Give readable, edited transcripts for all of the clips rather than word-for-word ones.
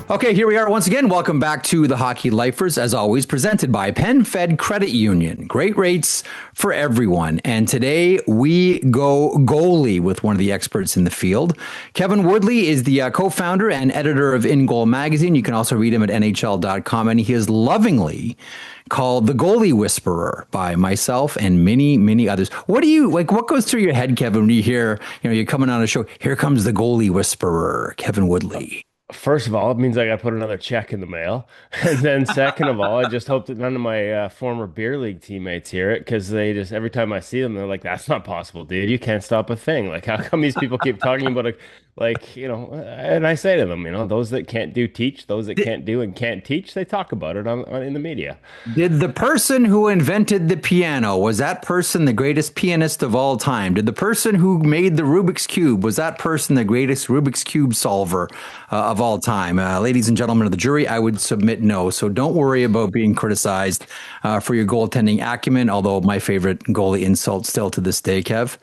Okay, here we are once again. Welcome back to the Hockey Lifers, as always, presented by PenFed Credit Union. Great rates for everyone. And today we go goalie with one of the experts in the field. Kevin Woodley is the co-founder and editor of In Goal magazine. You can also read him at NHL.com, and he is lovingly called the Goalie Whisperer by myself and many, many others. What do you like? What goes through your head, Kevin, when you hear, you're coming on a show? Here comes the Goalie Whisperer, Kevin Woodley. First of all, it means I got to put another check in the mail. And then second of all, I just hope that none of my former beer league teammates hear it because they just, every time I see them, they're like, that's not possible, dude. You can't stop a thing. Like, how come these people keep talking about it? Like, and I say to them, those that can't do teach, those that can't do and can't teach, they talk about it in the media. Did the person who invented the piano, was that person the greatest pianist of all time? Did the person who made the Rubik's Cube, was that person the greatest Rubik's Cube solver of all time? Ladies and gentlemen of the jury, I would submit no. So don't worry about being criticized for your goaltending acumen, although my favorite goalie insult still to this day, Kev.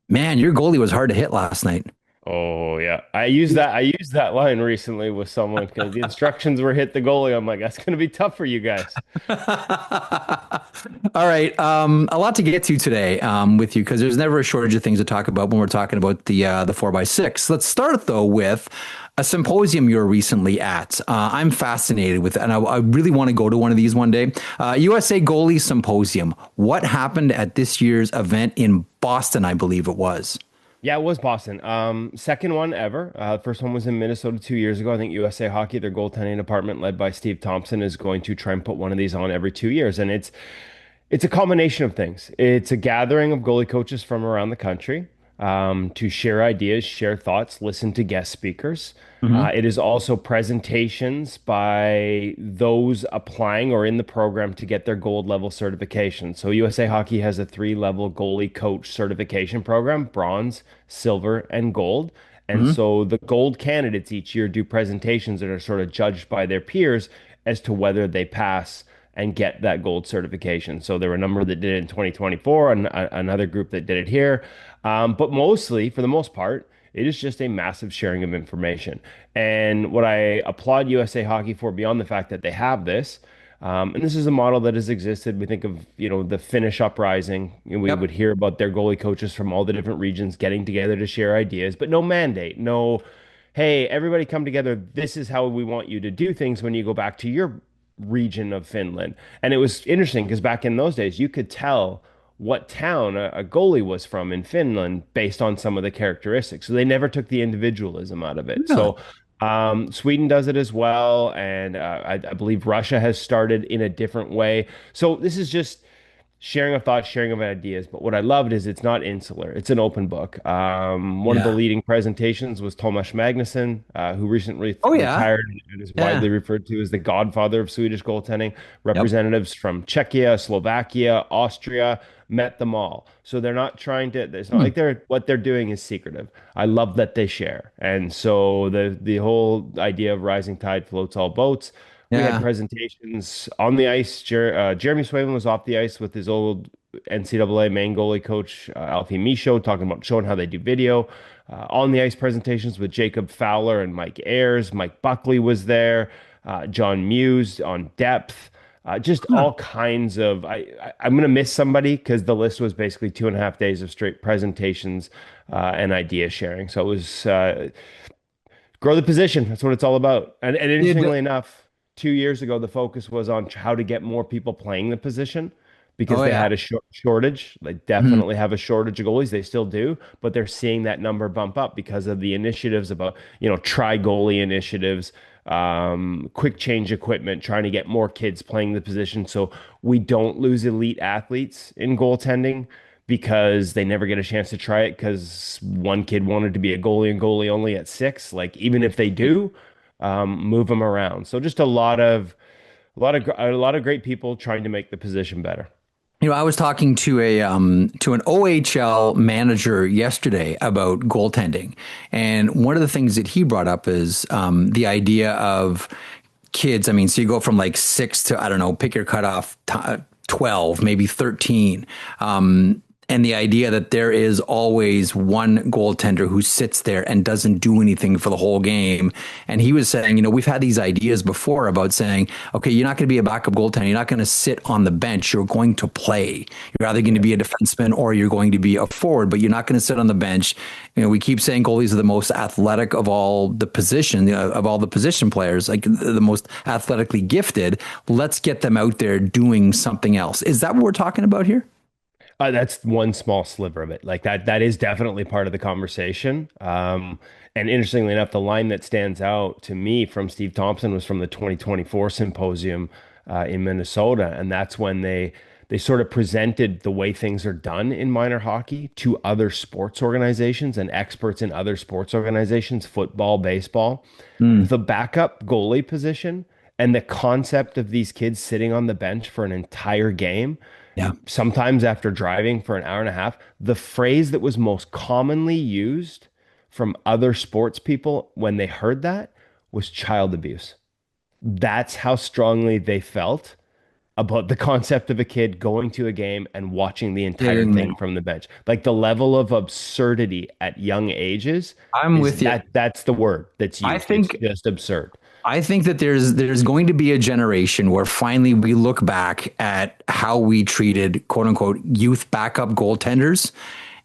Man, your goalie was hard to hit last night. Oh yeah, I used that line recently with someone because the instructions were hit the goalie. I'm like, that's going to be tough for you guys. All right. A lot to get to today with you because there's never a shortage of things to talk about when we're talking about the 4x6. Let's start, though, with a symposium you were recently at. I'm fascinated with it, and I really want to go to one of these one day. USA Goalie Symposium. What happened at this year's event in Boston, I believe it was? Yeah, it was Boston. Second one ever. First one was in Minnesota 2 years ago. I think USA Hockey, their goaltending department, led by Steve Thompson, is going to try and put one of these on every 2 years, and it's a combination of things. It's a gathering of goalie coaches from around the country to share ideas, share thoughts, listen to guest speakers. Hmm. It is also presentations by those applying or in the program to get their gold level certification. So USA Hockey has a three-level goalie coach certification program, bronze, silver, and gold. And Hmm. so the gold candidates each year do presentations that are sort of judged by their peers as to whether they pass and get that gold certification. So there were a number that did it in 2024, and another group that did it here. But mostly, for the most part, it is just a massive sharing of information. And what I applaud USA Hockey for, beyond the fact that they have this, and this is a model that has existed. We think of, the Finnish uprising, and we would Yep. hear about their goalie coaches from all the different regions getting together to share ideas, but no mandate, no, hey, everybody come together. This is how we want you to do things when you go back to your region of Finland. And it was interesting because back in those days, you could tell what town a goalie was from in Finland based on some of the characteristics. So they never took the individualism out of it. Really? So Sweden does it as well, and I believe Russia has started in a different way. So this is just sharing of thoughts, sharing of ideas. But what I loved is it's not insular; it's an open book. One of the Yeah. leading presentations was Tomas Magnusson, who recently Oh, yeah. retired and is Yeah. widely referred to as the godfather of Swedish goaltending. Yep. Representatives from Czechia, Slovakia, Austria met them all. So they're not trying to, it's not Hmm. like what they're doing is secretive. I love that they share. And so the whole idea of rising tide floats all boats. We had Yeah. presentations on the ice. Jeremy Swayman was off the ice with his old NCAA main goalie coach, Alfie Michaud, talking about showing how they do video. On the ice presentations with Jacob Fowler and Mike Ayers. Mike Buckley was there. John Muse on depth. Just Huh. all kinds of. I'm going to miss somebody because the list was basically 2.5 days of straight presentations and idea sharing. So it was grow the position. That's what it's all about. And Did interestingly enough, 2 years ago, the focus was on how to get more people playing the position because Oh, they yeah. had a shortage. They Mhm. definitely have a shortage of goalies. They still do, but they're seeing that number bump up because of the initiatives about, try goalie initiatives, quick change equipment, trying to get more kids playing the position so we don't lose elite athletes in goaltending because they never get a chance to try it because one kid wanted to be a goalie and goalie only at six. Like even if they do, move them around. So just a lot of great people trying to make the position better. I was talking to an OHL manager yesterday about goaltending, and one of the things that he brought up is the idea of kids. I mean, so you go from like six to, I don't know, pick your cutoff, 12, maybe 13. And the idea that there is always one goaltender who sits there and doesn't do anything for the whole game. And he was saying, we've had these ideas before about saying, okay, you're not going to be a backup goaltender. You're not going to sit on the bench. You're going to play. You're either going to be a defenseman or you're going to be a forward, but you're not going to sit on the bench. We keep saying goalies are the most athletic of all the position players, like the most athletically gifted. Let's get them out there doing something else. Is that what we're talking about here? That's one small sliver of it. Like that is definitely part of the conversation. And interestingly enough, the line that stands out to me from Steve Thompson was from the 2024 symposium in Minnesota, and that's when they sort of presented the way things are done in minor hockey to other sports organizations and experts in other sports organizations, football, baseball. Mm, The backup goalie position and the concept of these kids sitting on the bench for an entire game, yeah. sometimes after driving for an hour and a half, the phrase that was most commonly used from other sports people when they heard that was child abuse. That's how strongly they felt about the concept of a kid going to a game and watching the entire thing from the bench. Like the level of absurdity at young ages I'm is with you. that's the word that's I used. It's think just absurd. I think that there's going to be a generation where finally we look back at how we treated quote unquote youth backup goaltenders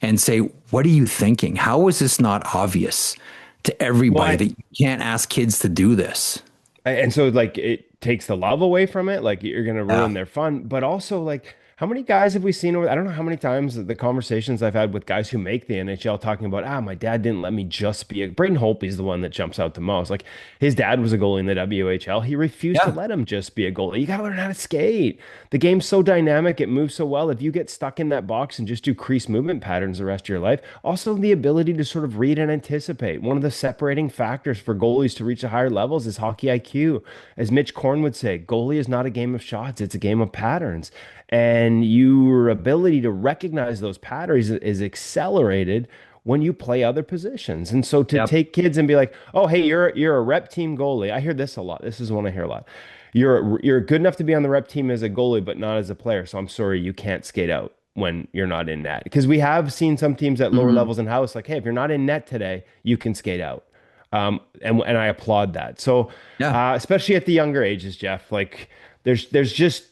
and say, what are you thinking? How is this not obvious to everybody Well, that you can't ask kids to do this? and so like it takes the love away from it, like you're gonna Yeah. ruin their fun, but also like how many guys have we seen over, I don't know how many times the conversations I've had with guys who make the NHL talking about, my dad didn't let me just be a Braden Holtby's the one that jumps out the most. Like his dad was a goalie in the WHL. He refused to Yeah. let him just be a goalie. You gotta learn how to skate. The game's so dynamic, it moves so well. If you get stuck in that box and just do crease movement patterns the rest of your life, also the ability to sort of read and anticipate. One of the separating factors for goalies to reach the higher levels is hockey IQ. As Mitch Korn would say, goalie is not a game of shots, it's a game of patterns. And your ability to recognize those patterns is accelerated when you play other positions. And so to Yep. take kids and be like, "Oh, hey, you're a rep team goalie." I hear this a lot. This is one I hear a lot. You're good enough to be on the rep team as a goalie, but not as a player. So I'm sorry, you can't skate out when you're not in net. Because we have seen some teams at lower Mhm. levels in house like, "Hey, if you're not in net today, you can skate out." And I applaud that. So Yeah. especially at the younger ages, Jeff, like there's just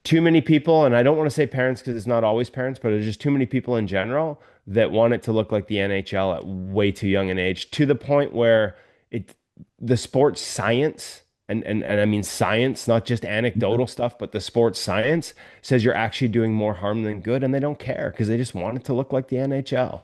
too many people, and I don't want to say parents because it's not always parents, but there's just too many people in general that want it to look like the NHL at way too young an age, to the point where it the sports science and I mean science, not just anecdotal stuff, but the sports science says you're actually doing more harm than good, and they don't care because they just want it to look like the NHL.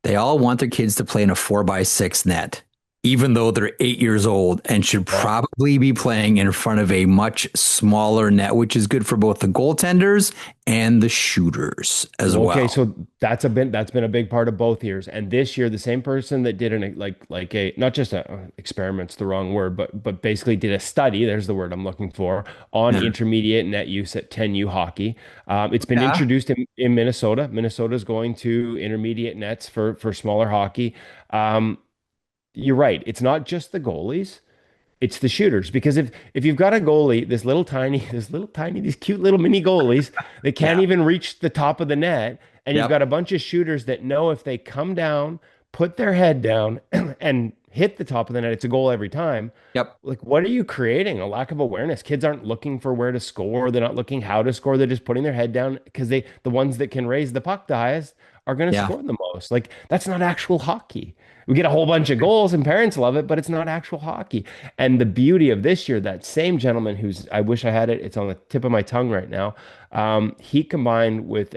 They all want their kids to play in a 4x6 net, even though they're 8 years old and should Yeah. probably be playing in front of a much smaller net, which is good for both the goaltenders and the shooters as Well, okay, well. so that's been a big part of both years. And this year, the same person that did an like a not just a experiment's the wrong word, but basically did a study, there's the word I'm looking for, on Yeah. intermediate net use at 10U hockey. It's been Yeah. introduced in Minnesota. Minnesota's going to intermediate nets for smaller hockey. Um, you're right. It's not just the goalies. It's the shooters, because if you've got a goalie, these cute little mini goalies that can't Yeah. even reach the top of the net, and you've Yep. got a bunch of shooters that know if they come down, put their head down, and hit the top of the net, it's a goal every time. Yep. Like, what are you creating? A lack of awareness. Kids aren't looking for where to score. They're not looking how to score. They're just putting their head down because the ones that can raise the puck the highest are going to Yeah. score the most. Like, that's not actual hockey. We get a whole bunch of goals and parents love it, but it's not actual hockey. And the beauty of this year, that same gentleman who's, I wish I had it, it's on the tip of my tongue right now. He combined with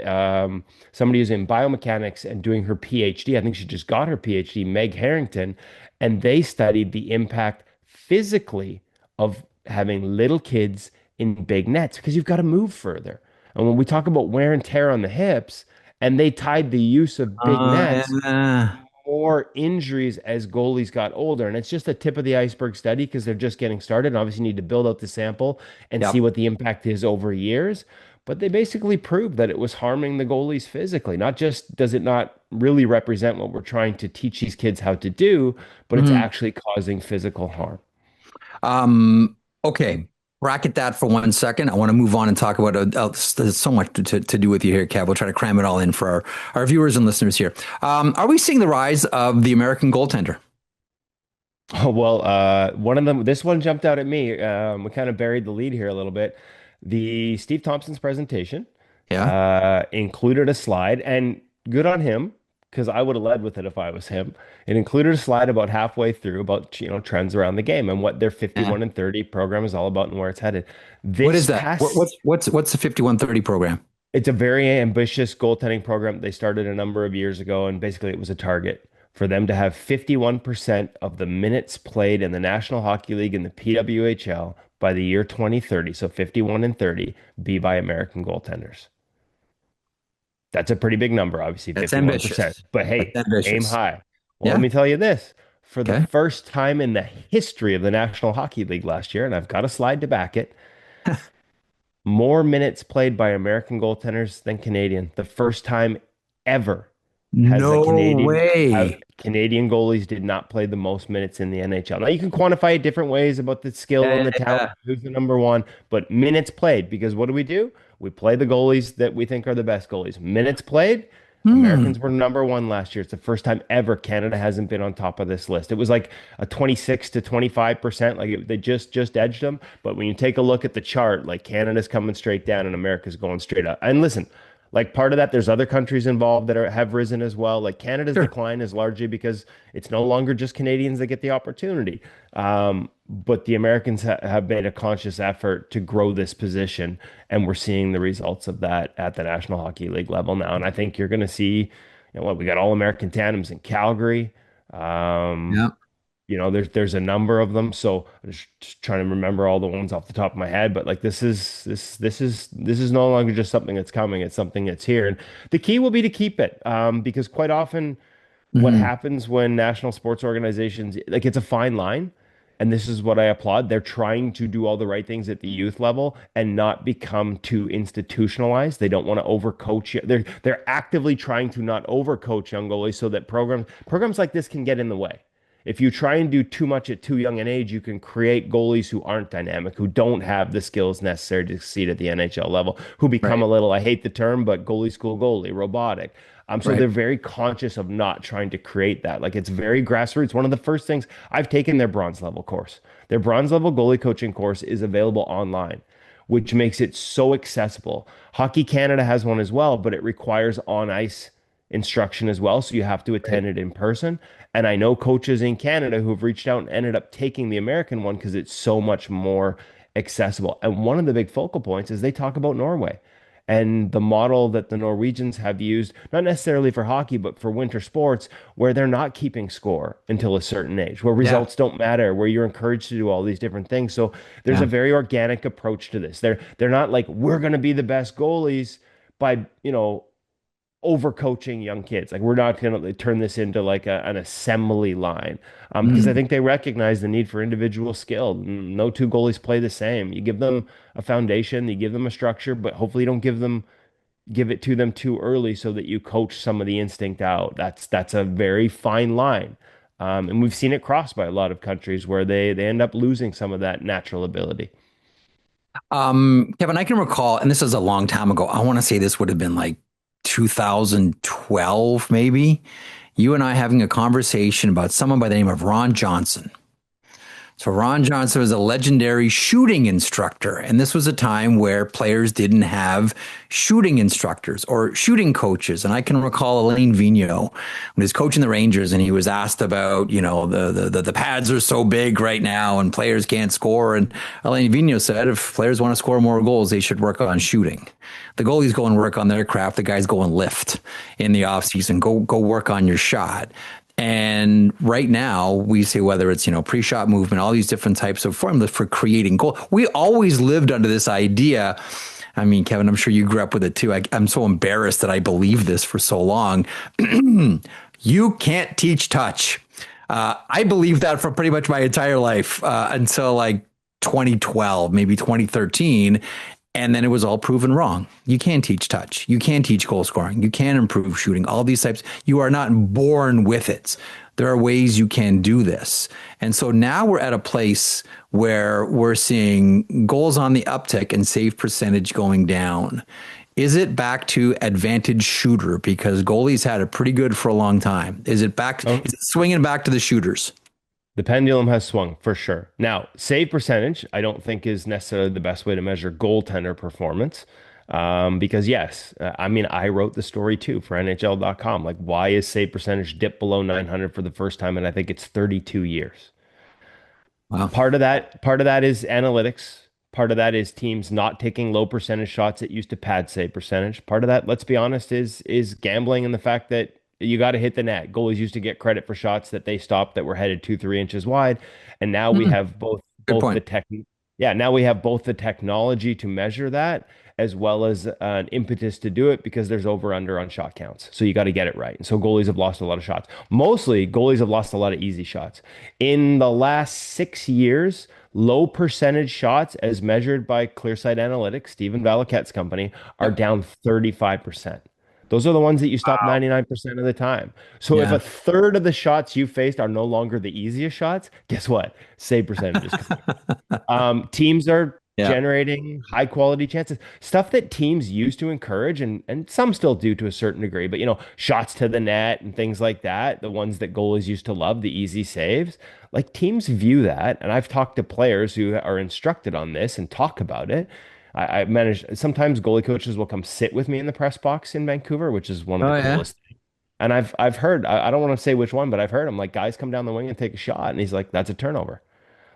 somebody who's in biomechanics and doing her PhD. I think she just got her PhD, Meg Harrington, and they studied the impact physically of having little kids in big nets because you've got to move further. And when we talk about wear and tear on the hips, and they tied the use of big nets Yeah. more injuries as goalies got older. And it's just the tip of the iceberg study because they're just getting started and obviously need to build out the sample and see Yep. what the impact is over years. But they basically proved that it was harming the goalies physically. Not just does it not really represent what we're trying to teach these kids how to do, but it's Mhm. actually causing physical harm. Um, okay. bracket that for 1 second. I want to move on and talk about there's so much to do with you here, Kev. We'll try to cram it all in for our viewers and listeners here. Are we seeing the rise of the American goaltender? Oh, well, one of them, this one jumped out at me. We kind of buried the lead here a little bit. The Steve Thompson's presentation Yeah. included a slide, and good on him, because I would have led with it if I was him. It included a slide about halfway through about, trends around the game and what their Yeah. 51 and 30 program is all about and where it's headed. What is This that? past What's the 5130 program? It's a very ambitious goaltending program they started a number of years ago, and basically it was a target for them to have 51% of the minutes played in the National Hockey League and the PWHL by the year 2030. So 51 and 30 be by American goaltenders. That's a pretty big number, obviously, That's 51%. ambitious. But That's hey, aim ambitious. high. Well, let Yeah. me tell you this. For the Okay. first time in the history of the National Hockey League last year, and I've got a slide to back it, more minutes played by American goaltenders than Canadian. The first time ever has a No Canadian have way. Canadian goalies did not play the most minutes in the NHL. Now you can quantify it different ways about the skill Yeah, and the yeah, talent, yeah. who's the number one, but minutes played, because what do? We play the goalies that we think are the best goalies. Minutes played, Hmm. Americans were number one last year. It's the first time ever Canada hasn't been on top of this list. It was like a 26 to 25%. They just edged them. But when you take a look at the chart, like Canada's coming straight down and America's going straight up. And listen, like part of that, there's other countries involved that have risen as well. Like Canada's Sure. decline is largely because it's no longer just Canadians that get the opportunity. But the Americans have made a conscious effort to grow this position, and we're seeing the results of that at the National Hockey League level now. And I think you're going to see, what we got all American tandems in Calgary. Um, Yeah. there's a number of them. So I'm just trying to remember all the ones off the top of my head. But like this is no longer just something that's coming. It's something that's here. And the key will be to keep it. Because quite often what Hmm. happens when national sports organizations, like, it's a fine line. And this is what I applaud. They're trying to do all the right things at the youth level and not become too institutionalized. They don't want to overcoach you. They're actively trying to not overcoach young goalies so that programs like this can get in the way. If you try and do too much at too young an age, you can create goalies who aren't dynamic, who don't have the skills necessary to succeed at the NHL level, who become a Right. little, I hate the term, but goalie school goalie, robotic. So Right. they're very conscious of not trying to create that. Like, it's very grassroots. One of the first things I've taken their bronze level course. Their bronze level goalie coaching course is available online, which makes it so accessible. Hockey Canada has one as well, but it requires on ice instruction as well. So you have to Right. attend it in person. And I know coaches in Canada who've reached out and ended up taking the American one because it's so much more accessible. And one of the big focal points is they talk about Norway and the model that the Norwegians have used, not necessarily for hockey, but for winter sports, where they're not keeping score until a certain age, where Yeah. results don't matter, where you're encouraged to do all these different things. So there's a Yeah. very organic approach to this. They're not like, we're going to be the best goalies by, overcoaching young kids. Like, we're not going to turn this into like an assembly line, because I Mm. think they recognize the need for individual skill. No two goalies play the same. You give them a foundation, you give them a structure, but hopefully you don't give it to them too early so that you coach some of the instinct out. That's a very fine line. And we've seen it crossed by a lot of countries where they end up losing some of that natural ability. Kevin, I can recall, and this is a long time ago. I want to say this would have been like 2012, maybe. You and I having a conversation about someone by the name of Ron Johnson. So Ron Johnson was a legendary shooting instructor, and this was a time where players didn't have shooting instructors or shooting coaches. And I can recall Elaine Vigneault when he was coaching the Rangers, and he was asked about, the pads are so big right now, and players can't score. And Elaine Vigneault said, if players want to score more goals, they should work on shooting. The goalies go and work on their craft. The guys go and lift in the offseason. Go work on your shot. And right now, we say whether it's, pre-shot movement, all these different types of formulas for creating goal. We always lived under this idea. I mean, Kevin, I'm sure you grew up with it too. I'm so embarrassed that I believed this for so long. You can't teach touch. I believed that for pretty much my entire life until like 2012, maybe 2013. And then it was all proven wrong. You can't teach touch. You can't teach goal scoring. You can't improve shooting. All these types. You are not born with it. There are ways you can do this. And so now we're at a place where we're seeing goals on the uptick and save percentage going down. Is it back to advantage shooter because goalies had it pretty good for a long time? Is it back? Oh, Is it swinging back to the shooters? the pendulum has swung for sure. Now, save percentage, I don't think is necessarily the best way to measure goaltender performance. Because yes, I mean, I wrote the story too for NHL.com. Like, why is save percentage dipped below 900 for the first time? And I think it's 32 years. Wow. Part of that is analytics. Part of that is teams not taking low percentage shots that used to pad save percentage. Part of that, let's be honest, is gambling and the fact that you got to hit the net. Goalies used to get credit for shots that they stopped that were headed 2, 3 inches wide, and now we Hmm, have both good both the point. tech. Yeah, now we have both the technology to measure that as well as an impetus to do it because there's over under on shot counts. So you got to get it right. And so goalies have lost a lot of shots. Mostly goalies have lost a lot of easy shots. In the last 6 years, low percentage shots as measured by Clearsight Analytics, Stephen Valiquette's company, are Yep. down 35%. Those are the ones that you stop Wow. 99% of the time. So if Yeah. a third of the shots you faced are no longer the easiest shots, guess what? Save percentage is coming. Teams are Yeah. generating high quality chances, stuff that teams used to encourage, and some still do to a certain degree, but shots to the net and things like that, the ones that goalies used to love, the easy saves, like teams view that. And I've talked to players who are instructed on this and talk about it. I managed sometimes goalie coaches will come sit with me in the press box in Vancouver, which is one of the Oh yeah. coolest. And I've heard, I don't want to say which one, but I've heard him like guys come down the wing and take a shot, and he's like, that's a turnover.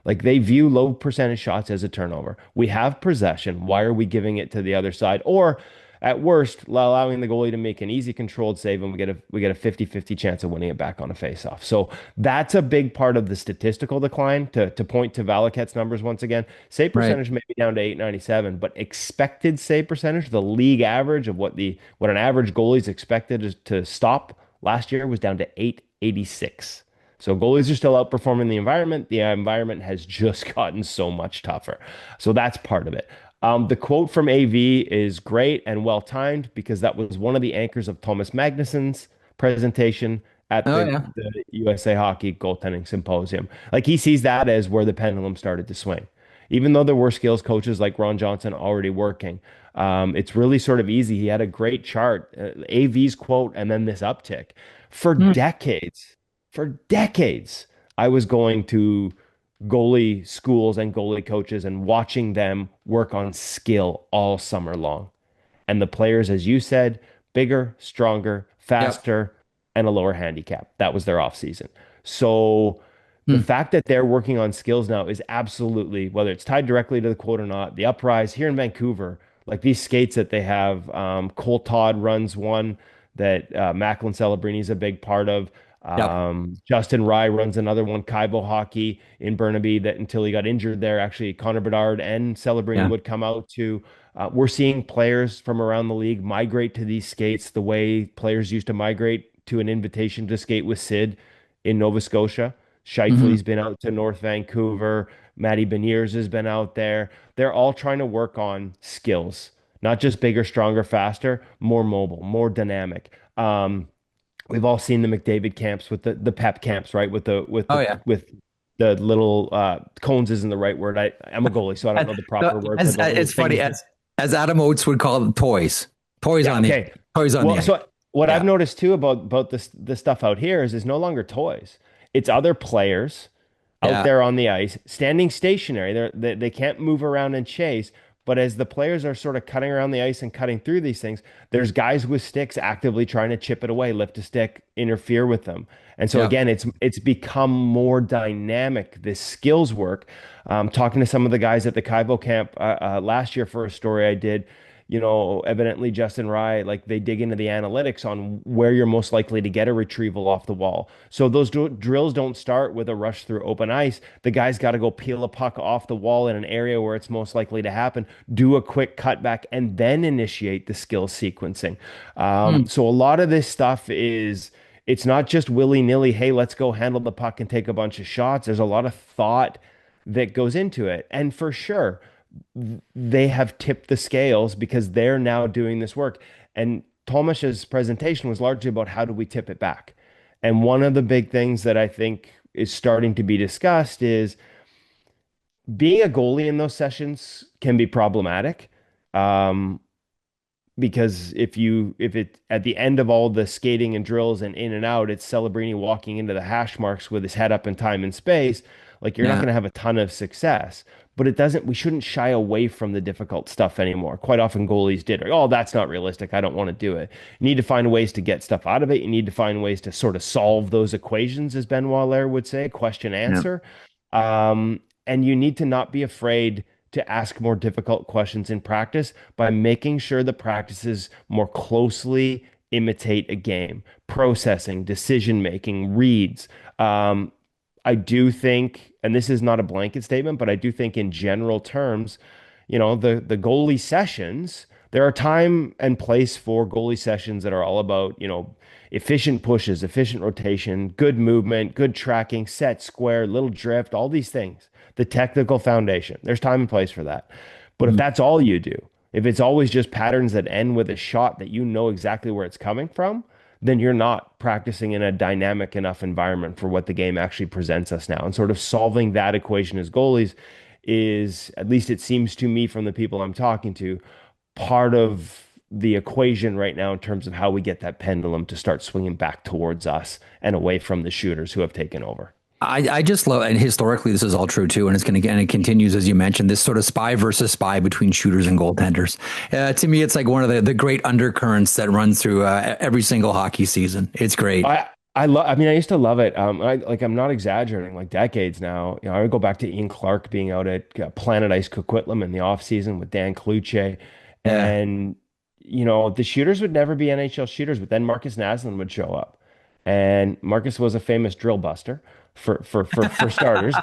Like they view low percentage shots as a turnover. We have possession. Why are we giving it to the other side? Or at worst, allowing the goalie to make an easy controlled save and we get a 50-50 chance of winning it back on a faceoff. So that's a big part of the statistical decline to point to Valiquette's numbers once again. Save Right. percentage may be down to 897, but expected save percentage, the league average of what an average goalie is expected to stop last year was down to 886. So goalies are still outperforming the environment. The environment has just gotten so much tougher. So that's part of it. The quote from AV is great and well timed because that was one of the anchors of Thomas Magnuson's presentation at Oh the, yeah. the USA Hockey Goaltending Symposium. Like he sees that as where the pendulum started to swing. Even though there were skills coaches like Ron Johnson already working, it's really sort of easy. He had a great chart, AV's quote, and then this uptick. For Hmm. decades, for decades, I was going to goalie schools and goalie coaches and watching them work on skill all summer long. And the players, as you said, bigger, stronger, Yep. faster, and a lower handicap. That was their off season. So the Hmm. fact that they're working on skills now is absolutely, whether it's tied directly to the quote or not, the uprise here in Vancouver, like these skates that they have, Cole Todd runs one that Macklin Celebrini is a big part of. Yep. Justin Rye runs another one, Kaibo Hockey in Burnaby, that until he got injured there, actually Connor Bedard and Celebrini Yeah. would come out to. We're seeing players from around the league migrate to these skates the way players used to migrate to an invitation to skate with Sid in Nova Scotia. Hmm. Shifley's been out to North Vancouver. Matty Beniers has been out there. They're all trying to work on skills, not just bigger, stronger, faster, more mobile, more dynamic. We've all seen the McDavid camps with the pep camps, right? With the with Oh the yeah. with the little cones isn't the right word. I'm a goalie, so I don't Uh, know the proper word for the little It's funny things. as Adam Oates would call them toys. Toys Yeah, on the okay. toys on the Well, ice. so what I've Yeah. noticed too about this stuff out here is no longer toys. It's other players out Yeah. there on the ice, standing stationary. They can't move around and chase. But as the players are sort of cutting around the ice and cutting through these things, there's guys with sticks actively trying to chip it away, lift a stick, interfere with them. And so Yep. again, it's become more dynamic, this skills work. Talking to some of the guys at the Kaibo camp last year for a story I did, evidently Justin Rye, like they dig into the analytics on where you're most likely to get a retrieval off the wall. So those drills don't start with a rush through open ice. The guy's got to go peel a puck off the wall in an area where it's most likely to happen, do a quick cutback, and then initiate the skill sequencing. Hmm. So a lot of this stuff is. It's not just willy-nilly, hey, let's go handle the puck and take a bunch of shots. There's a lot of thought that goes into it. And for sure, they have tipped the scales because they're now doing this work. And Thomas's presentation was largely about how do we tip it back. And one of the big things that I think is starting to be discussed is being a goalie in those sessions can be problematic. Um, because if it at the end of all the skating and drills and in and out, it's Celebrini walking into the hash marks with his head up in time and space, like you're not Yeah. going to have a ton of success. But it doesn't, we shouldn't shy away from the difficult stuff anymore. Quite often goalies did, like, oh, that's not realistic. I don't want to do it. You need to find ways to get stuff out of it. You need to find ways to sort of solve those equations, as Benoit Lair would say, question Yeah. answer. And you need to not be afraid to ask more difficult questions in practice by making sure the practices more closely imitate a game, processing, decision making, reads. Um, I do think, and this is not a blanket statement, but I do think in general terms, the goalie sessions, there are time and place for goalie sessions that are all about, efficient pushes, efficient rotation, good movement, good tracking, set square, little drift, all these things. The technical foundation. There's time and place for that. But if Mm. that's all you do, if it's always just patterns that end with a shot that you know exactly where it's coming from, then you're not practicing in a dynamic enough environment for what the game actually presents us now. And sort of solving that equation as goalies is, at least it seems to me from the people I'm talking to, part of the equation right now in terms of how we get that pendulum to start swinging back towards us and away from the shooters who have taken over. I just love, and historically this is all true too, and it's going to, and it continues as you mentioned, this sort of spy versus spy between shooters and goaltenders. To me, it's like one of the great undercurrents that runs through every single hockey season. It's great. I mean, I used to love it. I'm not exaggerating, like decades now. I would go back to Ian Clark being out at Planet Ice Coquitlam in the off season with Dan Cloutier, Yeah. and the shooters would never be NHL shooters, but then Marcus Naslund would show up, and Marcus was a famous drill buster for starters.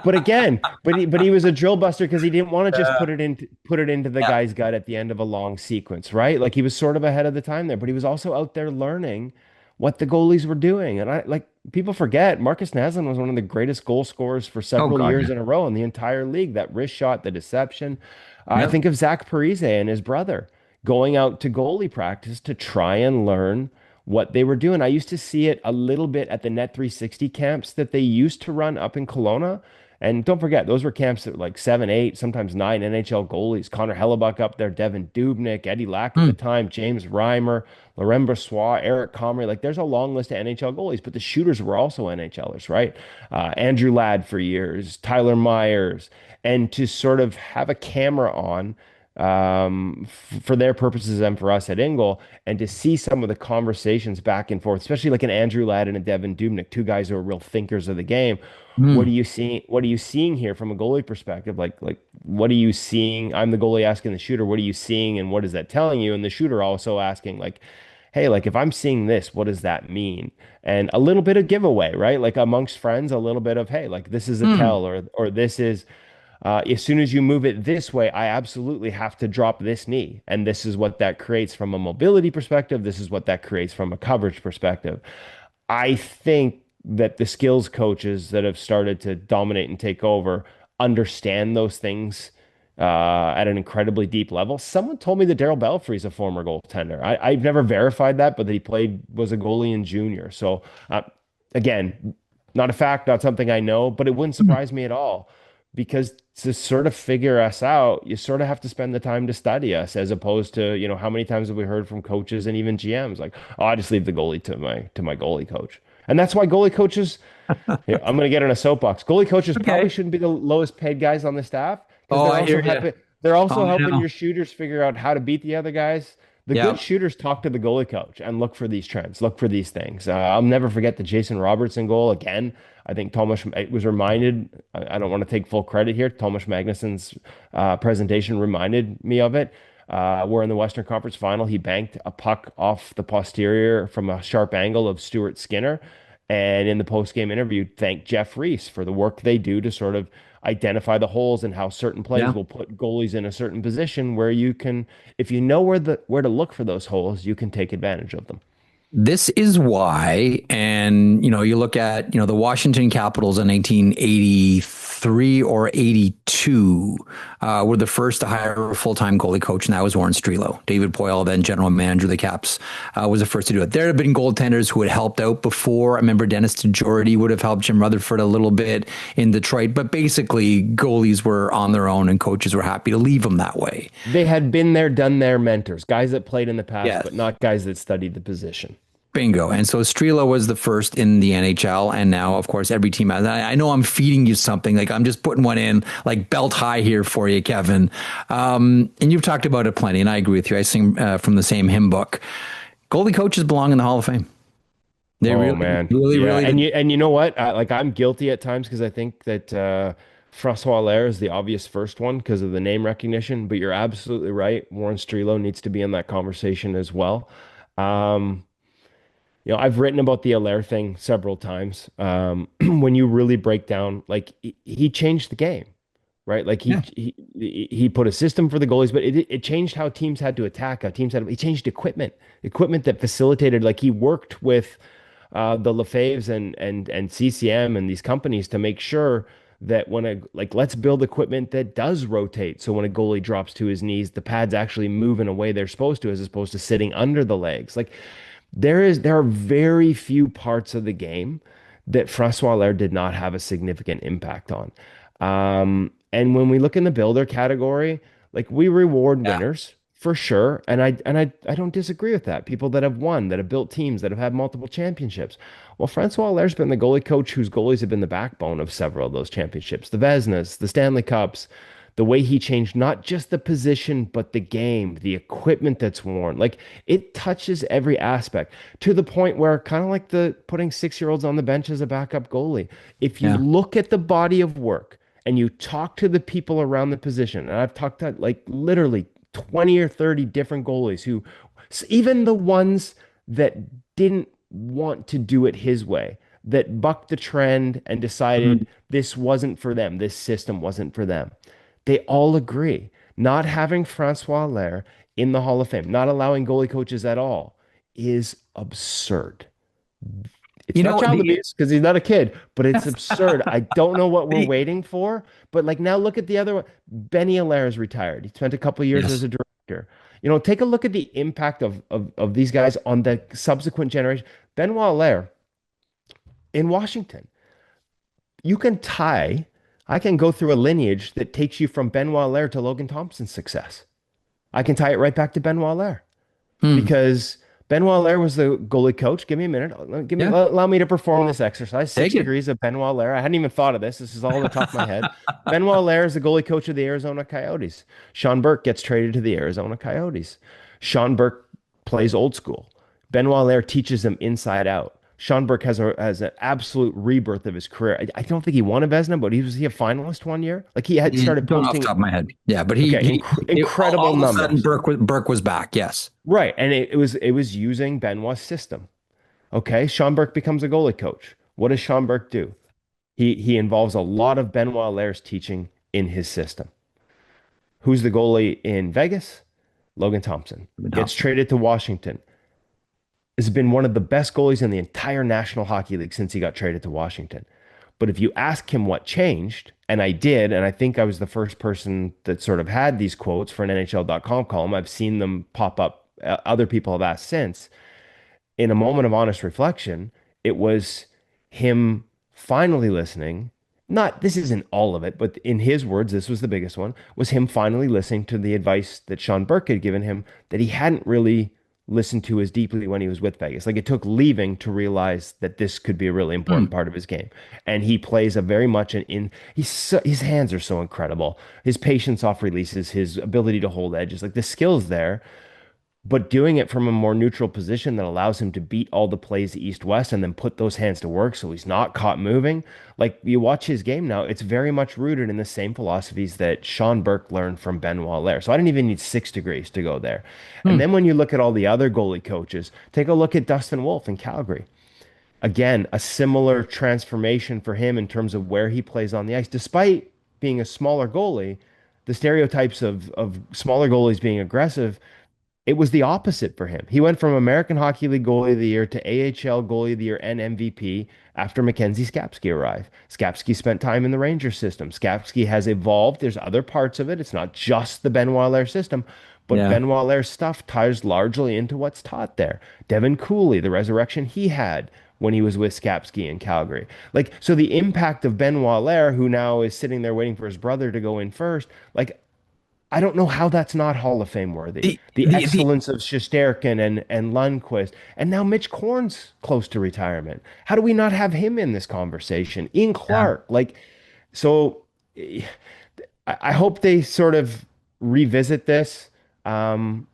But again, but he was a drill buster because he didn't want to just put it into the Yeah. guy's gut at the end of a long sequence, right? Like he was sort of ahead of the time there, but he was also out there learning what the goalies were doing. And I like people forget Marcus Naslund was one of the greatest goal scorers for Oh several God. years in a row in the entire league. That wrist shot, the deception. I Yeah. think of Zach Parise and his brother going out to goalie practice to try and learn what they were doing. I used to see it a little bit at the Net 360 camps that they used to run up in Kelowna. And don't forget, those were camps that were like 7, 8, sometimes 9 NHL goalies. Connor Hellebuck up there, Devin Dubnyk, Eddie Lack at the Mm. time, James Reimer, Laurent Brossoit, Eric Comrie. Like there's a long list of NHL goalies, but the shooters were also NHLers, right? Andrew Ladd for years, Tyler Myers. And to sort of have a camera on for their purposes and for us at Ingle, and to see some of the conversations back and forth, especially like an Andrew Ladd and a Devin Dubnyk, two guys who are real thinkers of the game. What are Mm. you seeing? What are you seeing here from a goalie perspective? Like what are you seeing? I'm the goalie asking the shooter, what are you seeing, and what is that telling you? And the shooter also asking, like, hey, like if I'm seeing this, what does that mean? And a little bit of giveaway, right? Like amongst friends, a little bit of, hey, like this is a Mm. tell, or this is as soon as you move it this way, I absolutely have to drop this knee. And this is what that creates from a mobility perspective. This is what that creates from a coverage perspective. I think that the skills coaches that have started to dominate and take over understand those things at an incredibly deep level. Someone told me that Daryl Belfry is a former goaltender. I've never verified that, but that he was a goalie in junior. So again, not a fact, not something I know, but it wouldn't Mm. surprise me at all because to sort of figure us out, you sort of have to spend the time to study us as opposed to, how many times have we heard from coaches and even GMs like, oh, I just leave the goalie to my goalie coach. And that's why goalie coaches, yeah, I'm going to get on a soapbox. Goalie coaches probably Okay. shouldn't be the lowest paid guys on the staff because Oh, I hear you. they're Oh, also I helping know. your shooters figure out how to beat the other guys. The good Yeah. shooters talk to the goalie coach and look for these trends, look for these things. I'll never forget the Jason Robertson goal again. I think Thomas was reminded. I don't want to take full credit here. Thomas Magnuson's presentation reminded me of it. Where in the Western Conference Final, he banked a puck off the posterior from a sharp angle of Stuart Skinner, and in the post-game interview, thanked Jeff Reese for the work they do to sort of identify the holes and how certain plays Yeah. will put goalies in a certain position where you can, if you know where to look for those holes, you can take advantage of them. This is why, and you look at the Washington Capitals in 1983. 83 or 82 were the first to hire a full-time goalie coach, and that was Warren Strelo. David Poyle, then general manager of the Caps, was the first to do it. There have been goaltenders who had helped out before. I remember Dennis DeJordy would have helped Jim Rutherford a little bit in Detroit, but basically goalies were on their own and coaches were happy to leave them that way. They had been there, done their mentors, guys that played in the past, Yes. but not guys that studied the position. Bingo. And so Strelo was the first in the NHL. And now, of course, every team has. I know I'm feeding you something. Like I'm just putting one in like belt high here for you, Kevin. And you've talked about it plenty. And I agree with you. I sing from the same hymn book. Goalie coaches belong in the Hall of Fame. They Oh really, man, really, yeah. really. And you know what? Like I'm guilty at times because I think that Francois Allaire is the obvious first one because of the name recognition. But you're absolutely right. Warren Strelo needs to be in that conversation as well. Um, I've written about the Allaire thing several times. When you really break down, like he changed the game, right? Like Yeah. he put a system for the goalies, but it changed how teams had to attack, how teams had. He changed equipment that facilitated. Like he worked with the Lefebvre's and CCM and these companies to make sure that let's build equipment that does rotate. So when a goalie drops to his knees, the pads actually move in a way they're supposed to, as opposed to sitting under the legs. Like there are very few parts of the game that Francois Allaire did not have a significant impact on. And when we look in the builder category, like we reward Yeah. winners for sure. And I don't disagree with that. People that have won, that have built teams, that have had multiple championships. Well, Francois Allaire's been the goalie coach whose goalies have been the backbone of several of those championships, the Vezinas, the Stanley Cups, the way he changed not just the position, but the game, the equipment that's worn. Like it touches every aspect to the point where kind of like the putting 6-year-olds on the bench as a backup goalie. If you Yeah. look at the body of work and you talk to the people around the position, and I've talked to like literally 20 or 30 different goalies who, even the ones that didn't want to do it his way, that bucked the trend and Mhm. decided this wasn't for them, this system wasn't for them, they all agree not having Francois Allaire in the Hall of Fame, not allowing goalie coaches at all, is absurd. It's You not know, child abuse because he's not a kid, but it's absurd. I don't know what we're waiting for. But like now look at the other one. Benny Allaire is retired. He spent a couple of years as yes. a director. Take a look at the impact of these guys on the subsequent generation. Benoit Allaire in Washington. You can tie, I can go through a lineage that takes you from Benoit Allaire to Logan Thompson's success. I can tie it right back to Benoit Allaire Hmm. because Benoit Allaire was the goalie coach. Give me a minute. Yeah. Allow me to perform this exercise. Six Take it. degrees of Benoit Allaire. I hadn't even thought of this. This is all on the top of my head. Benoit Allaire is the goalie coach of the Arizona Coyotes. Sean Burke gets traded to the Arizona Coyotes. Sean Burke plays old school. Benoit Allaire teaches him inside out. Sean Burke has an absolute rebirth of his career. I don't think he won a Vezina, but he a finalist one year. Like he had started Going off the posting. top of my head. Yeah, but Okay, incredible all of a sudden numbers. Burke was back. Yes. Right, and it was using Benoit's system. Okay, Sean Burke becomes a goalie coach. What does Sean Burke do? He involves a lot of Benoit Allaire's teaching in his system. Who's the goalie in Vegas? Logan Thompson gets Thompson. traded to Washington. Has been one of the best goalies in the entire National Hockey League since he got traded to Washington. But if you ask him what changed, and I did, and I think I was the first person that sort of had these quotes for an NHL.com column. I've seen them pop up. Other people have asked since. In a moment of honest reflection, it was him finally listening. Not, this isn't all of it, but in his words, this was the biggest one, was him finally listening to the advice that Sean Burke had given him that he hadn't really listened to as deeply when he was with Vegas. Like it took leaving to realize that this could be a really important Hmm. part of his game. And he plays a very much his hands are so incredible. His patience off releases, his ability to hold edges, like the skills there, but doing it from a more neutral position that allows him to beat all the plays east-west and then put those hands to work so he's not caught moving. Like you watch his game now, it's very much rooted in the same philosophies that Sean Burke learned from Benoit Allaire. So I didn't even need 6 degrees to go there. And Hmm. then when you look at all the other goalie coaches, take a look at Dustin Wolf in Calgary. Again, a similar transformation for him in terms of where he plays on the ice. Despite being a smaller goalie, the stereotypes of smaller goalies being aggressive, It was the opposite for him. He went from American Hockey League Goalie of the Year to AHL Goalie of the Year and MVP after Mackenzie Skapski arrived. Skapski spent time in the Ranger system. Skapski has evolved. There's other parts of it. It's not just the Benoit Lair system, but Yeah. Benoit Lair's stuff ties largely into what's taught there. Devin Cooley, the resurrection he had when he was with Skapski in Calgary. Like, so the impact of Benoit Lair, who now is sitting there waiting for his brother to go in first, like, I don't know how that's not Hall of Fame worthy. The The excellence of Shesterkin and Lundqvist, and now Mitch Korn's close to retirement. How do we not have him in this conversation? Ian Yeah. Clark, like, so I hope they sort of revisit this. Um,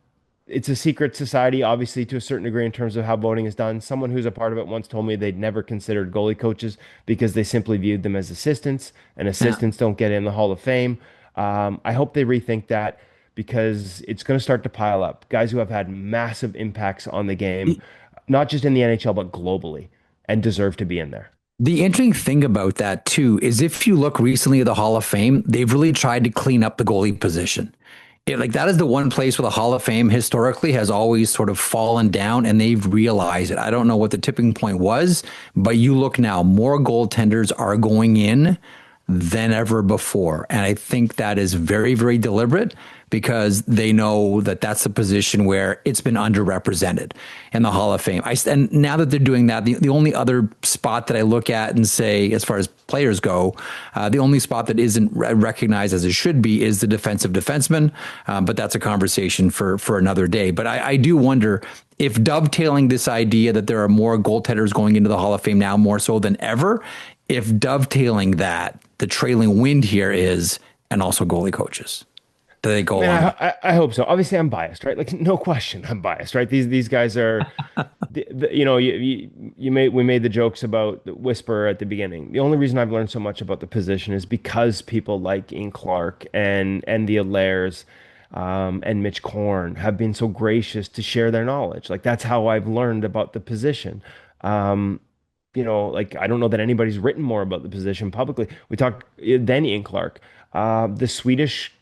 it's a secret society, obviously, to a certain degree in terms of how voting is done. Someone who's a part of it once told me they'd never considered goalie coaches because they simply viewed them as assistants, and Yeah. assistants don't get in the Hall of Fame. I hope they rethink that because it's going to start to pile up. Guys who have had massive impacts on the game, not just in the NHL, but globally, and deserve to be in there. The interesting thing about that too is if you look recently at the Hall of Fame, they've really tried to clean up the goalie position. Like that is the one place where the Hall of Fame historically has always sort of fallen down, and they've realized it. I don't know what the tipping point was, but you look now, more goaltenders are going in than ever before. And I think that is very, very deliberate because they know that that's a position where it's been underrepresented in the Hall of Fame. And now that they're doing that, the only other spot that I look at and say, as far as players go, the only spot that isn't recognized as it should be is the defensive defenseman. But that's a conversation for another day. But I do wonder if dovetailing this idea that there are more goaltenders going into the Hall of Fame now more so than ever, if dovetailing that, the trailing wind here is, and also goalie coaches. Do they I go mean, along? I hope so. Obviously, I'm biased, right? Like, no question, I'm biased, right? These guys are, you know, you made we made the jokes about the Whisperer at the beginning. The only reason I've learned so much about the position is because people like Ian Clark and the Allairs, and Mitch Korn have been so gracious to share their knowledge. Like that's how I've learned about the position. Um, you know, like I don't know that anybody's written more about the position publicly. We talked then Ian Clark. The Swedish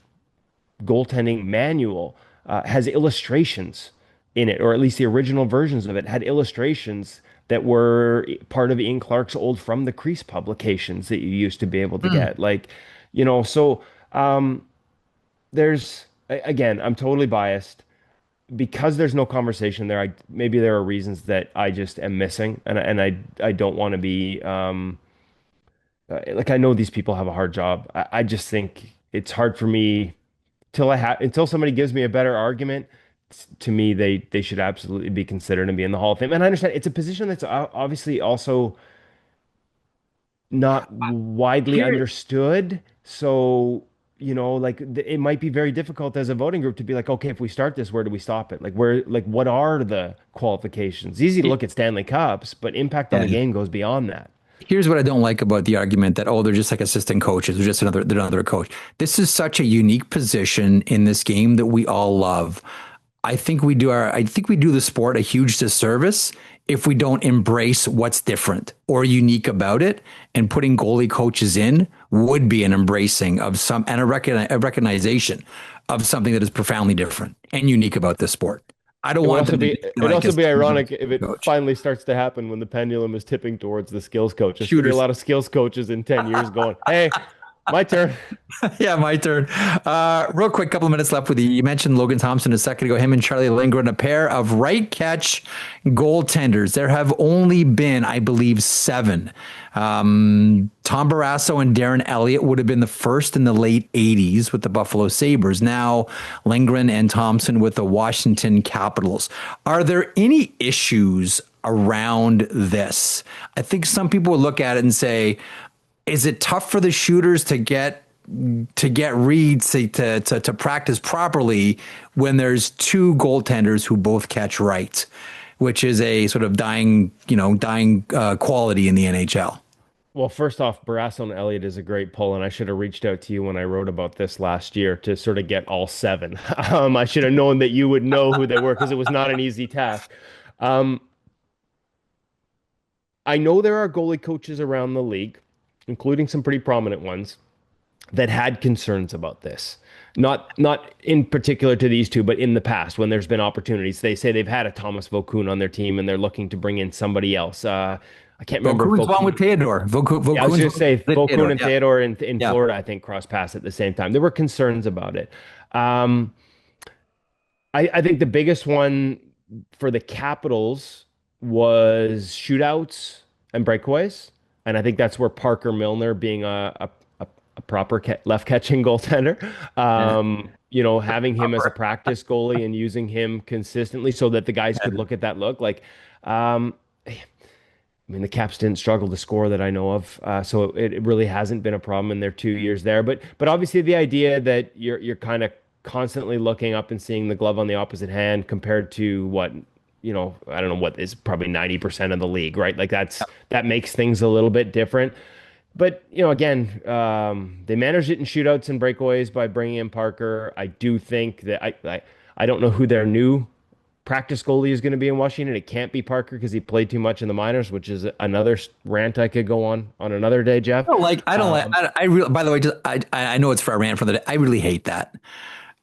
goaltending manual has illustrations in it, or at least the original versions of it had illustrations that were part of Ian Clark's old From the Crease publications that you used to be able to Hmm. get. Like, you know, so there's again, I'm totally biased because there's no conversation there. Maybe there are reasons that I just am missing, and I don't want to be like I know these people have a hard job. I just think it's hard for me until somebody gives me a better argument. To me, they should absolutely be considered and be in the Hall of Fame. And I understand it's a position that's obviously also not widely Here, understood. So, you know, like it might be very difficult as a voting group to be like, okay, if we start this, where do we stop it? Like, what are the qualifications? It's easy to look at Stanley Cups, but impact on the yeah. game goes beyond that. Here's what I don't like about the argument that, oh, they're just like assistant coaches, they're another coach. This is such a unique position in this game that we all love. I think we do the sport a huge disservice if we don't embrace what's different or unique about it. And putting goalie coaches in would be an embracing of some and a recognition of something that is profoundly different and unique about this sport. I don't It would want also them to be just feel it'd like also it's be ironic if it coach. finally starts to happen when the pendulum is tipping towards the skills coach. There's gonna be a Shooters. lot of skills coaches in 10 years going, hey, my turn. Yeah, my turn. Real quick, couple of minutes left with you. You mentioned Logan Thompson a second ago. Him and Charlie Lindgren, a pair of right catch goaltenders. There have only been, I believe, seven. Tom Barrasso and Darren Elliott would have been the first in the late 80s with the Buffalo Sabres. Now Lindgren and Thompson with the Washington Capitals. Are there any issues around this? I think some people would look at it and say, is it tough for the shooters to get reads to practice properly when there's two goaltenders who both catch right, which is a sort of dying quality in the NHL. Well, first off, Barrasso and Elliott is a great pull, and I should have reached out to you when I wrote about this last year to sort of get all seven. I should have known that you would know who they were because it was not an easy task. Um, I know there are goalie coaches around the league, including some pretty prominent ones, that had concerns about this. Not in particular to these two, but in the past when there's been opportunities. They say they've had a Thomas Vokoun on their team and they're looking to bring in somebody else. I can't remember if Voku's one with Vokoun. Theodore. Yeah, I was Voku's just one say with Vokoun Theodore. and Yeah. Theodore in Yeah. Florida, I think, cross paths at the same time. There were concerns about it. Um, I think the biggest one for the Capitals was shootouts and breakaways. And I think that's where Parker Milner, being a proper left catching goaltender, Yeah. having him as a practice goalie and using him consistently so that the guys could look at that look like, um, I mean, the Caps didn't struggle to score that I know of, so it really hasn't been a problem in their 2 years there. But obviously, the idea that you're kind of constantly looking up and seeing the glove on the opposite hand compared to what I don't know what is probably 90% of the league, right? Like that makes things a little bit different. But again, they managed it in shootouts and breakaways by bringing in Parker. I do think that I don't know who their new practice goalie is going to be in Washington. It can't be Parker because he played too much in the minors, which is another rant I could go on another day, Jeff. I don't like, Um, I really, by the way, just, I know it's for a rant for the day. I really hate that.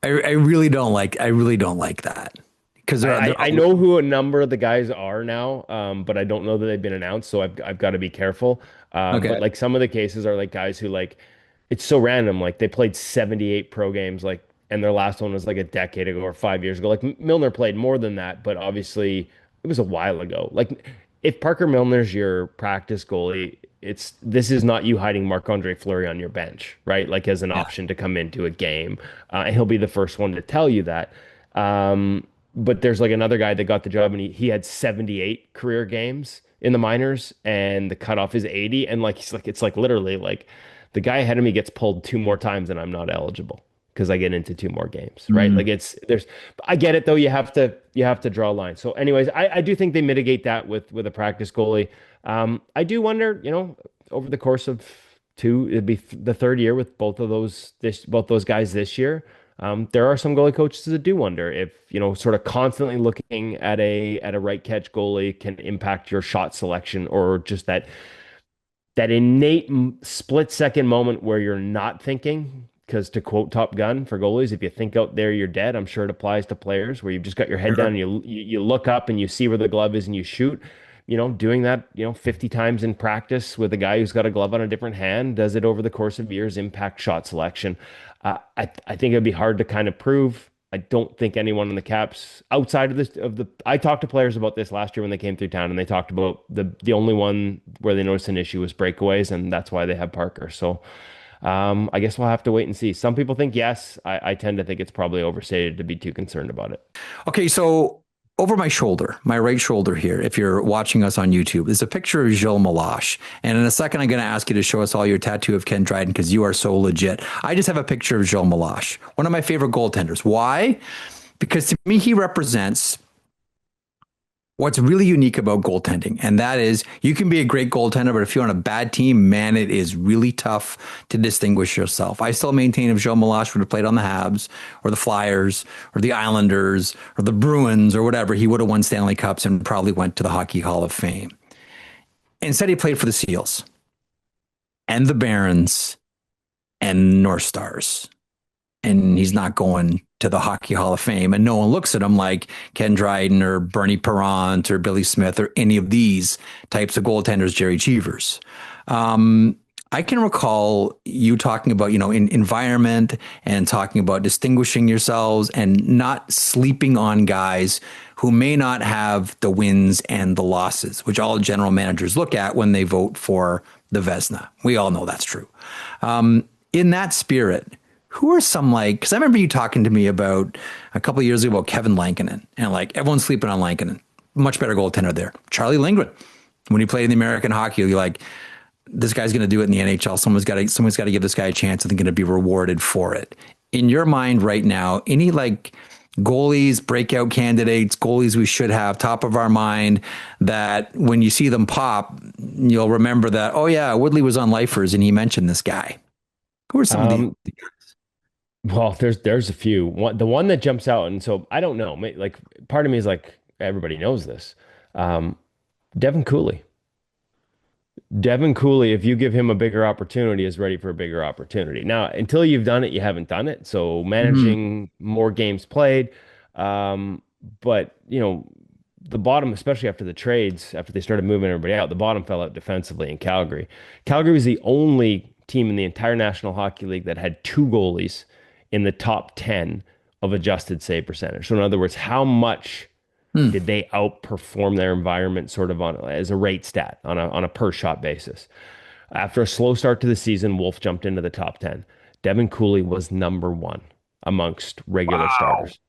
I really don't like that because I know who a number of the guys are now, but I don't know that they've been announced, so I've got to be careful. But okay. like some of the cases are like guys who like it's so random. Like they played 78 pro games, like, and their last one was like a decade ago or 5 years ago. Like Milner played more than that, but obviously it was a while ago. Like if Parker Milner's your practice goalie, this is not you hiding Marc-Andre Fleury on your bench, right? Like as an Yeah. option to come into a game, and he'll be the first one to tell you that. But there's like another guy that got the job and he had 78 career games in the minors and the cutoff is 80. And like he's like it's like literally like the guy ahead of me gets pulled two more times and I'm not eligible because I get into two more games, right? Mm. Like I get it though. You have to draw a line. So anyways, I do think they mitigate that with a practice goalie. I do wonder, over the course of it'd be the third year with both those guys this year. There are some goalie coaches that do wonder if, sort of constantly looking at a right catch goalie can impact your shot selection or just that innate split second moment where you're not thinking. Because to quote Top Gun for goalies, if you think out there, you're dead. I'm sure it applies to players where you've just got your head down Sure. and you look up and you see where the glove is and you shoot. Doing that, 50 times in practice with a guy who's got a glove on a different hand, does it over the course of years impact shot selection? I think it'd be hard to kind of prove. I don't think anyone in the Caps outside of this. I talked to players about this last year when they came through town, and they talked about the only one where they noticed an issue was breakaways, and that's why they have Parker. So I guess we'll have to wait and see. Some people think yes. I tend to think it's probably overstated to be too concerned about it. Okay, so over my shoulder, my right shoulder here, if you're watching us on YouTube, is a picture of Gilles Malache. And in a second, I'm going to ask you to show us all your tattoo of Ken Dryden because you are so legit. I just have a picture of Gilles Malache, one of my favorite goaltenders. Why? Because to me, he represents what's really unique about goaltending. And that is you can be a great goaltender, but if you're on a bad team, man, it is really tough to distinguish yourself. I still maintain if Joe Malash would have played on the Habs or the Flyers or the Islanders or the Bruins or whatever, he would have won Stanley Cups and probably went to the Hockey Hall of Fame. Instead, he played for the Seals and the Barons and North Stars. And he's not going to the Hockey Hall of Fame. And no one looks at him like Ken Dryden or Bernie Parent or Billy Smith or any of these types of goaltenders, Jerry Cheevers. I can recall you talking about, in environment and talking about distinguishing yourselves and not sleeping on guys who may not have the wins and the losses, which all general managers look at when they vote for the Vezina. We all know that's true. In that spirit, who are some because I remember you talking to me about a couple of years ago about Kevin Lankinen and everyone's sleeping on Lankinen, much better goaltender there. Charlie Lindgren, when he played in the American Hockey, you're like, this guy's going to do it in the NHL. Someone's got to give this guy a chance and they're going to be rewarded for it. In your mind right now, any goalies, breakout candidates, goalies we should have top of our mind that when you see them pop, you'll remember that, oh yeah, Woodley was on Lifers and he mentioned this guy. Who are some of these? Well, there's a few. The one that jumps out, and so I don't know. Like part of me is like everybody knows this. Devin Cooley. Devin Cooley, if you give him a bigger opportunity, is ready for a bigger opportunity. Now, until you've done it, you haven't done it. So Mhm. managing more games played, um, but the bottom, especially after the trades, after they started moving everybody out, the bottom fell out defensively in Calgary. Calgary was the only team in the entire National Hockey League that had two goalies in the top 10 of adjusted save percentage. So in other words, how much Hmm. did they outperform their environment sort of on as a rate stat on a per shot basis? After a slow start to the season, Wolf jumped into the top 10. Devin Cooley was number one amongst regular Wow. starters.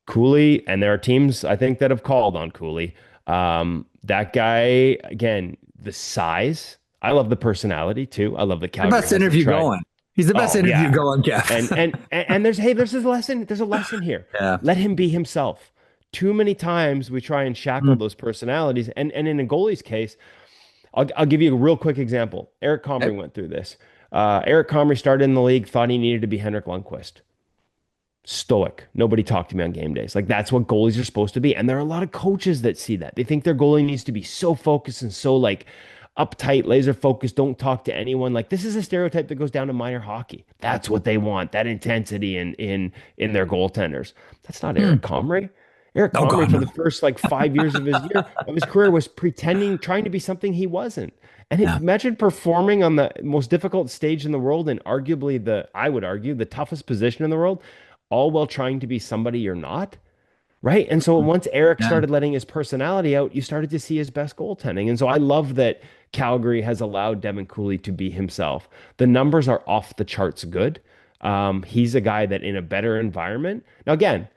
Cooley, and there are teams I think that have called on Cooley. That guy, again, the size. I love the personality too. I love that The Calgary best hasn't interview tried. going. He's the best Oh interview yeah. going, Jeff. And there's a lesson. There's a lesson here. Yeah. Let him be himself. Too many times we try and shackle Mm. those personalities. And in a goalie's case, I'll give you a real quick example. Eric Okay. Comrie went through this. Eric Comrie started in the league, thought he needed to be Henrik Lundqvist. Stoic. Nobody talked to me on game days. Like that's what goalies are supposed to be. And there are a lot of coaches that see that. They think their goalie needs to be so focused and so like uptight, laser focused, don't talk to anyone. Like this is a stereotype that goes down to minor hockey. That's what they want, that intensity in their goaltenders. That's not Hmm. Eric Comrie. Eric Oh Comrie God, for no. the first like 5 years of his career was pretending, trying to be something he wasn't. And Yeah. imagine performing on the most difficult stage in the world and arguably I would argue, the toughest position in the world, all while trying to be somebody you're not. Right. And so once Eric Yeah. started letting his personality out, you started to see his best goaltending. And so I love that Calgary has allowed Devin Cooley to be himself. The numbers are off the charts good. He's a guy that in a better environment. Now, again,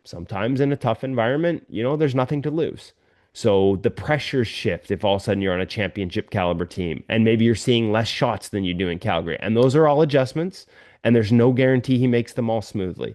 sometimes in a tough environment, there's nothing to lose. So the pressures shift if all of a sudden you're on a championship caliber team and maybe you're seeing less shots than you do in Calgary. And those are all adjustments, and there's no guarantee he makes them all smoothly.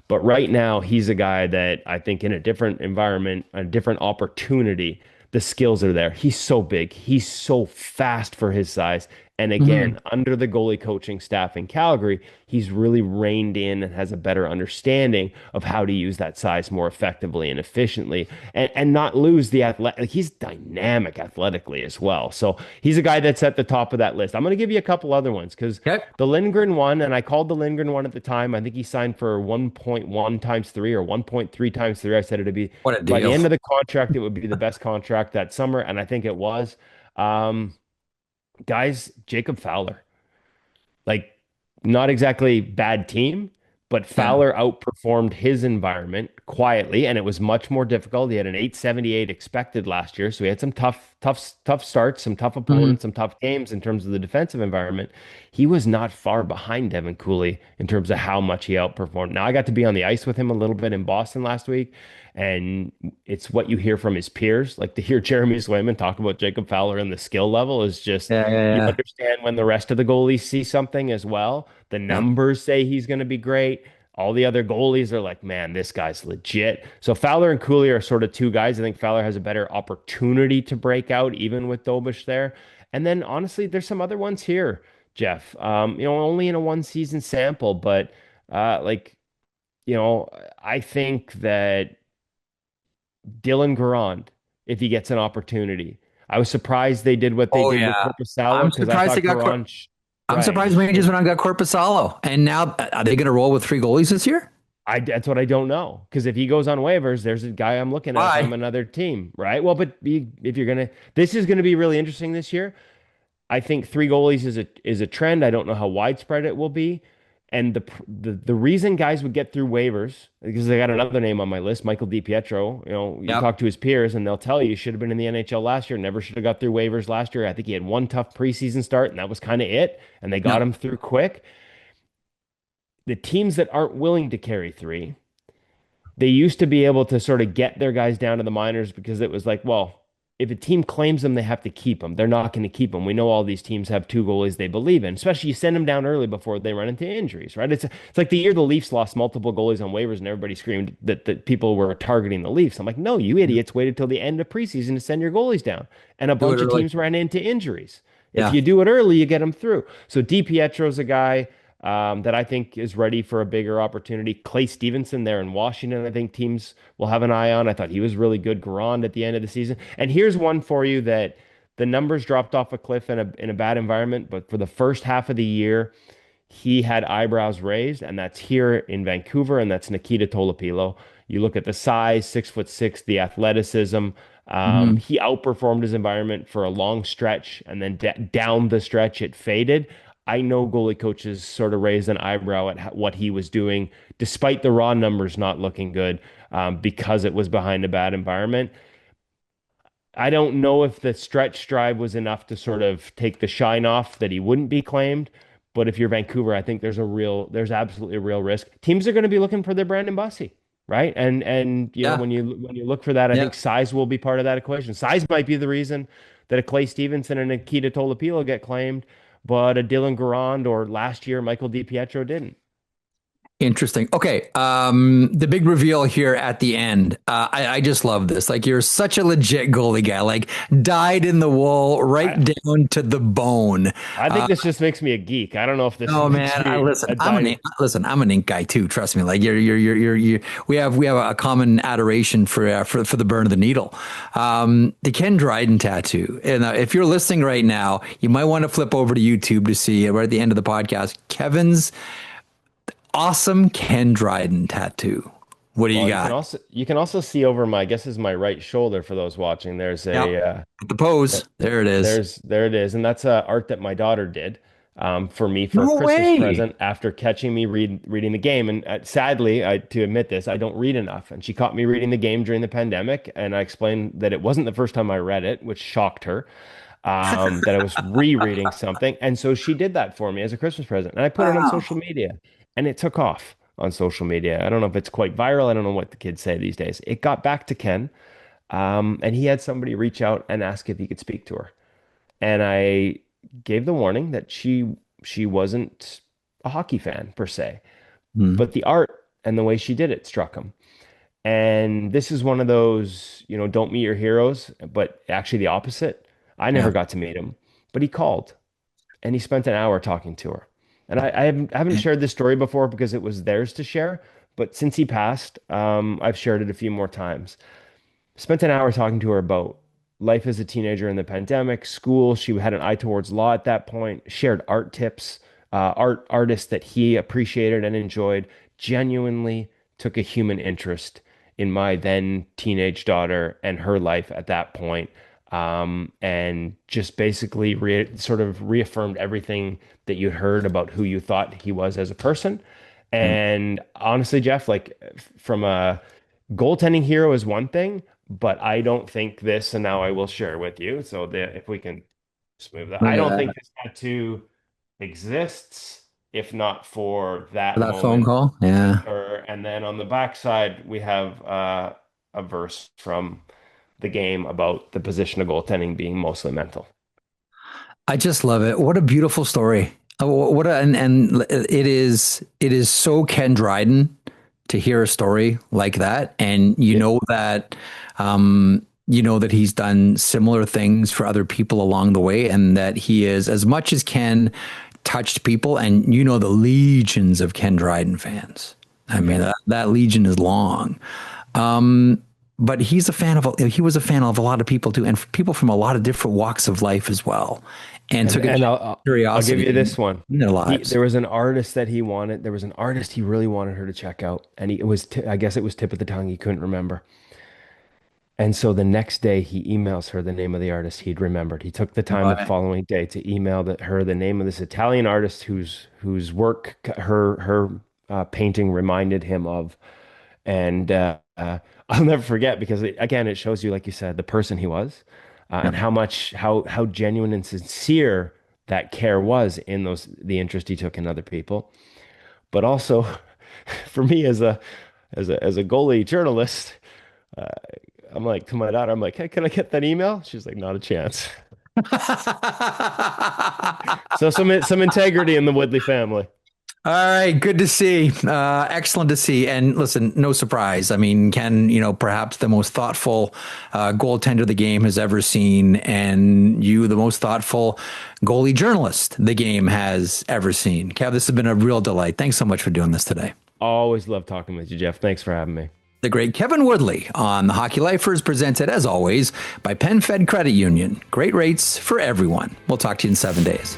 But right now, he's a guy that I think in a different environment, a different opportunity, the skills are there. He's so big. He's so fast for his size. And again, Mhm. under the goalie coaching staff in Calgary, he's really reined in and has a better understanding of how to use that size more effectively and efficiently and not lose the athletic. He's dynamic athletically as well. So he's a guy that's at the top of that list. I'm going to give you a couple other ones because Okay. the Lindgren one, and I called the Lindgren one at the time. I think he signed for 1.1 times three or 1.3 times three. I said it'd be What a by the deal. end of the contract, it would be the best contract that summer, and I think it was. Um, Guys, Jacob Fowler. Like, not exactly bad team, but Yeah. Fowler outperformed his environment quietly, and it was much more difficult. He had an 878 expected last year, so he had some tough starts, some tough Mhm. opponents, some tough games in terms of the defensive environment. He was not far behind Devin Cooley in terms of how much he outperformed. Now, I got to be on the ice with him a little bit in Boston last week, and it's what you hear from his peers. Like to hear Jeremy Swayman talk about Jacob Fowler and the skill level is just Yeah. Yeah. you Yeah. understand when the rest of the goalies see something as well. The Yep. numbers say he's going to be great. All the other goalies are like, man, this guy's legit. So Fowler and Cooley are sort of two guys. I think Fowler has a better opportunity to break out, even with Dobish there. And then honestly, there's some other ones here, Jeff. Only in a one season sample, but like, you know, I think that Dylan Garand, if he gets an opportunity. I was surprised they did what they Oh did with yeah. Korpisalo I'm because I surprised they thought got. Garand, I'm right, surprised Rangers went on and got Corpusalo. And now are they going to roll with three goalies this year? that's what I don't know. Because if he goes on waivers, there's a guy I'm looking at Why? from another team, right? Well, but if you're gonna, this is gonna be really interesting this year. I think three goalies is a trend. I don't know how widespread it will be. And the reason guys would get through waivers, because I got another name on my list, Michael DiPietro. You Yep. talk to his peers and they'll tell you should have been in the NHL last year, never should have got through waivers last year. I think he had one tough preseason start, and that was kind of it. And they got Yep. him through quick. The teams that aren't willing to carry three, they used to be able to sort of get their guys down to the minors because it was like, well, if a team claims them, they have to keep them. They're not going to keep them. We know all these teams have two goalies they believe in, especially you send them down early before they run into injuries, right? It's like the year the Leafs lost multiple goalies on waivers and everybody screamed that people were targeting the Leafs. I'm like, no, you idiots waited till the end of preseason to send your goalies down. And a Do it bunch of early. teams ran into injuries. If Yeah. you do it early, you get them through. So DiPietro's a guy that I think is ready for a bigger opportunity. Clay Stevenson there in Washington, I think teams will have an eye on. I thought he was really good. Garand at the end of the season. And here's one for you that the numbers dropped off a cliff in a bad environment, but for the first half of the year, he had eyebrows raised, and that's here in Vancouver, and that's Nikita Tolopilo. You look at the size, 6'6", the athleticism. Mhm. He outperformed his environment for a long stretch, and then down the stretch, it faded. I know goalie coaches sort of raised an eyebrow at what he was doing, despite the raw numbers not looking good, because it was behind a bad environment. I don't know if the stretch drive was enough to sort of take the shine off that he wouldn't be claimed. But if you're Vancouver, I think there's absolutely a real risk. Teams are going to be looking for their Brandon Bussey, right? And you know, Yeah. when you look for that, I Yeah. think size will be part of that equation. Size might be the reason that a Clay Stevenson and a Nikita Tolopilo get claimed, but a Dylan Garand or last year Michael DiPietro didn't. Interesting. Okay. The big reveal here at the end. I just love this. Like, you're such a legit goalie guy, like dyed in the wool, right I down to the bone. I think this just makes me a geek. I don't know if this Oh makes man, me a dive. I'm an ink guy too. Trust me. Like, we have a common adoration for the burn of the needle. The Ken Dryden tattoo. And if you're listening right now, you might want to flip over to YouTube to see right at the end of the podcast, Kevin's awesome Ken Dryden tattoo. What do you Well, got? you can also see over my, I guess is my right shoulder for those watching. There's Yep. a The pose. There it is. there it is, and that's art that my daughter did for me for a No Christmas way. present after catching me reading the game. And sadly, to admit this, I don't read enough, and she caught me reading the game during the pandemic, and I explained that it wasn't the first time I read it, which shocked her. That I was rereading something, and so she did that for me as a Christmas present, and I put it on Wow. social media, and it took off on social media. I don't know if it's quite viral. I don't know what the kids say these days. It got back to Ken, and he had somebody reach out and ask if he could speak to her. And I gave the warning that she wasn't a hockey fan per se, Hmm. but the art and the way she did it struck him. And this is one of those, don't meet your heroes, but actually the opposite. I Yeah. never got to meet him, but he called and he spent an hour talking to her. And I haven't shared this story before because it was theirs to share, but since he passed, I've shared it a few more times. Spent an hour talking to her about life as a teenager in the pandemic, school. She had an eye towards law at that point, shared art tips, artists that he appreciated and enjoyed, genuinely took a human interest in my then teenage daughter and her life at that point. And just basically sort of reaffirmed everything that you heard about who you thought he was as a person. Yeah. And honestly, Jeff, like from a goaltending hero is one thing, but I don't think this, and now I will share with you. So if we can just move that, Look I at don't that. think this tattoo exists if not for that That phone moment call. with Yeah. her. And then on the backside, we have a verse from the game about the position of goaltending being mostly mental. I just love it. What a beautiful story. What a, and it is so Ken Dryden to hear a story like that, and Yeah. you know that he's done similar things for other people along the way, and that he is, as much as Ken touched people, and the legions of Ken Dryden fans. I mean, Yeah. that legion is long. Um, but he was a fan of a lot of people too, and people from a lot of different walks of life as well, and And took a and I'll give curiosity you this one. in their He lives. there was an artist that he wanted. There was an artist he really wanted her to check out, and it was I guess it was tip of the tongue. He couldn't remember. And so the next day he emails her the name of the artist he'd remembered. He took the time the Right. following day to email her the name of this Italian artist whose work her painting reminded him of. And I'll never forget because again, it shows you, like you said, the person he was, Yeah. and how genuine and sincere that care was in the interest he took in other people. But also, for me as a goalie journalist, uh, I'm like to my daughter, I'm like, hey, can I get that email? She's like, not a chance. So some integrity in the Woodley family. All right, good to see. Excellent to see. And listen, no surprise. I mean, Ken, perhaps the most thoughtful goaltender the game has ever seen, and you, the most thoughtful goalie journalist the game has ever seen. Kev, this has been a real delight. Thanks so much for doing this today. Always love talking with you, Jeff. Thanks for having me. The great Kevin Woodley on the Hockey Lifers, presented as always by PenFed Credit Union. Great rates for everyone. We'll talk to you in 7 days.